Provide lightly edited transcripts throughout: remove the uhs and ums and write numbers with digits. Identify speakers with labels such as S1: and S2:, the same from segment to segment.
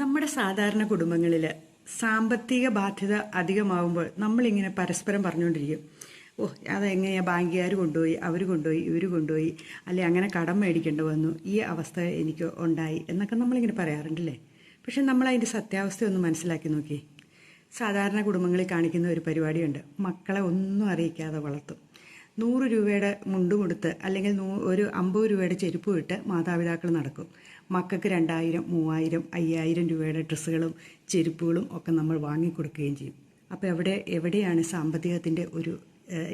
S1: നമ്മുടെ സാധാരണ കുടുംബങ്ങളിൽ സാമ്പത്തിക ബാധ്യത അധികമാകുമ്പോൾ നമ്മളിങ്ങനെ പരസ്പരം പറഞ്ഞുകൊണ്ടിരിക്കും. ഓ, അതെങ്ങനെയാണ്, ബാങ്കുകാർ കൊണ്ടുപോയി, അവർ കൊണ്ടുപോയി, ഇവർ കൊണ്ടുപോയി, അല്ലെ അങ്ങനെ കടം മേടിക്കേണ്ടി വന്നു, ഈ അവസ്ഥ എനിക്ക് ഉണ്ടായി എന്നൊക്കെ നമ്മളിങ്ങനെ പറയാറുണ്ടല്ലേ. പക്ഷെ നമ്മളതിൻ്റെ സത്യാവസ്ഥ ഒന്ന് മനസ്സിലാക്കി നോക്കി. സാധാരണ കുടുംബങ്ങളിൽ കാണിക്കുന്ന ഒരു പരിപാടിയുണ്ട്. മക്കളെ ഒന്നും അറിയിക്കാതെ വളർത്തും. 100 രൂപയുടെ മുണ്ട് കൊടുത്ത് അല്ലെങ്കിൽ ഒരു 50 രൂപയുടെ ചെരുപ്പ് ഇട്ട് മാതാപിതാക്കൾ നടക്കും. മക്കൾക്ക് 2000, 3000, 5000 രൂപയുടെ ഡ്രസ്സുകളും ചെരുപ്പുകളും ഒക്കെ നമ്മൾ വാങ്ങിക്കൊടുക്കുകയും ചെയ്യും. അപ്പോൾ എവിടെയാണ് സാമ്പത്തികത്തിൻ്റെ ഒരു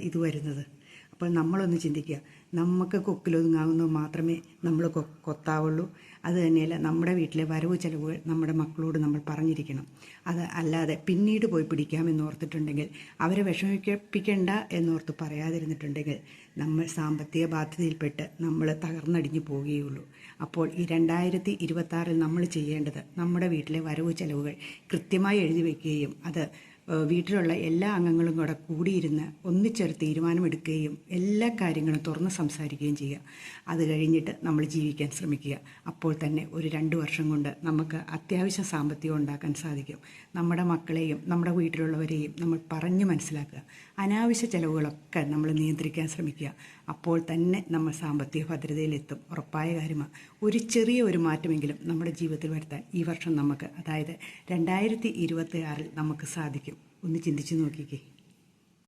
S1: ഇത് വരുന്നത്? അപ്പോൾ നമ്മളൊന്ന് ചിന്തിക്കുക. നമുക്ക് കൊക്കിലൊതുങ്ങാവുന്നത് മാത്രമേ നമ്മൾ കൊത്താവുള്ളൂ. അത് തന്നെയല്ല, നമ്മുടെ വീട്ടിലെ വരവ് ചെലവുകൾ നമ്മുടെ മക്കളോട് നമ്മൾ പറഞ്ഞിരിക്കണം. അത് അല്ലാതെ പിന്നീട് പോയി പിടിക്കാമെന്നോർത്തിട്ടുണ്ടെങ്കിൽ, അവരെ വിഷമിപ്പിക്കേണ്ട എന്നോർത്ത് പറയാതിരുന്നിട്ടുണ്ടെങ്കിൽ നമ്മൾ സാമ്പത്തിക ബാധ്യതയിൽപ്പെട്ട് നമ്മൾ തകർന്നടിഞ്ഞു പോവുകയുള്ളൂ. അപ്പോൾ ഈ 2026 നമ്മൾ ചെയ്യേണ്ടത് നമ്മുടെ വീട്ടിലെ വരവ് ചെലവുകൾ കൃത്യമായി എഴുതി വയ്ക്കുകയും അത് വീട്ടിലുള്ള എല്ലാ അംഗങ്ങളും കൂടെ കൂടിയിരുന്ന് ഒന്നിച്ചൊരു തീരുമാനമെടുക്കുകയും എല്ലാ കാര്യങ്ങളും തുറന്ന് സംസാരിക്കുകയും ചെയ്യുക. അത് കഴിഞ്ഞിട്ട് നമ്മൾ ജീവിക്കാൻ ശ്രമിക്കുക. അപ്പോൾ തന്നെ ഒരു 2 വർഷം കൊണ്ട് നമുക്ക് അത്യാവശ്യം സാമ്പത്തികം ഉണ്ടാക്കാൻ സാധിക്കും. നമ്മുടെ മക്കളെയും നമ്മുടെ വീട്ടിലുള്ളവരെയും നമ്മൾ പറഞ്ഞ് മനസ്സിലാക്കുക. അനാവശ്യ ചെലവുകളൊക്കെ നമ്മൾ നിയന്ത്രിക്കാൻ ശ്രമിക്കുക. അപ്പോൾ തന്നെ നമ്മൾ സാമ്പത്തിക ഭദ്രതയിലെത്തും. ഉറപ്പായ കാര്യമാണ്. ഒരു ചെറിയ ഒരു മാറ്റമെങ്കിലും നമ്മുടെ ജീവിതത്തിൽ വരുത്താൻ ഈ വർഷം നമുക്ക്, അതായത് 2026 നമുക്ക് സാധിക്കും. ഒന്ന് ചിന്തിച്ചു നോക്കിക്കേ.